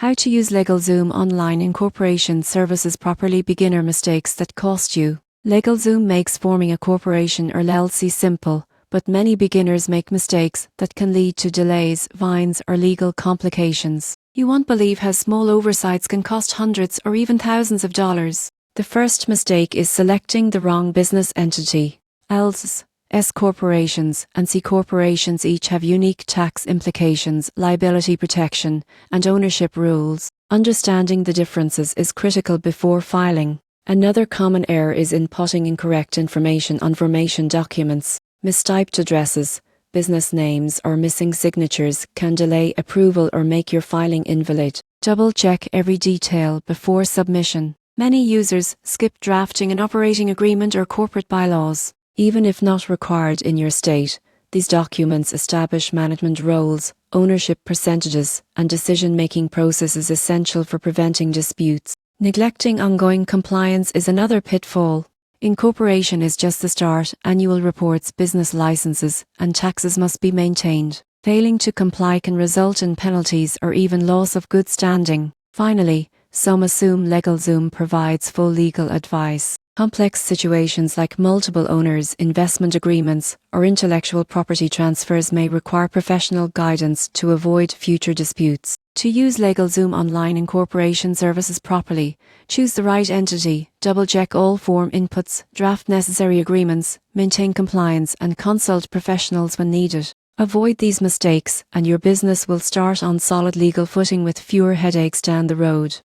How to use LegalZoom online incorporation services properly. Beginner mistakes that cost you. LegalZoom makes forming a corporation or LLC simple, but many beginners make mistakes that can lead to delays, fines, or legal complications. You won't believe how small oversights can cost hundreds or even thousands of dollars. The first mistake is selecting the wrong business entity. LLCs, S corporations, and C corporations each have unique tax implications, liability protection, and ownership rules. Understanding the differences is critical before filing. Another common error is inputting incorrect information on formation documents. Mistyped addresses, business names, or missing signatures can delay approval or make your filing invalid. Double-check every detail before submission. Many users skip drafting an operating agreement or corporate bylaws. Even if not required in your state, these documents establish management roles, ownership percentages, and decision-making processes essential for preventing disputes. Neglecting ongoing compliance is another pitfall. Incorporation is just the start. Annual reports, business licenses, and taxes must be maintained. Failing to comply can result in penalties or even loss of good standing. Finally, some assume LegalZoom provides full legal advice. Complex situations like multiple owners, investment agreements, or intellectual property transfers may require professional guidance to avoid future disputes. To use LegalZoom online incorporation services properly, choose the right entity, double-check all form inputs, draft necessary agreements, maintain compliance, and consult professionals when needed. Avoid these mistakes, and your business will start on solid legal footing with fewer headaches down the road.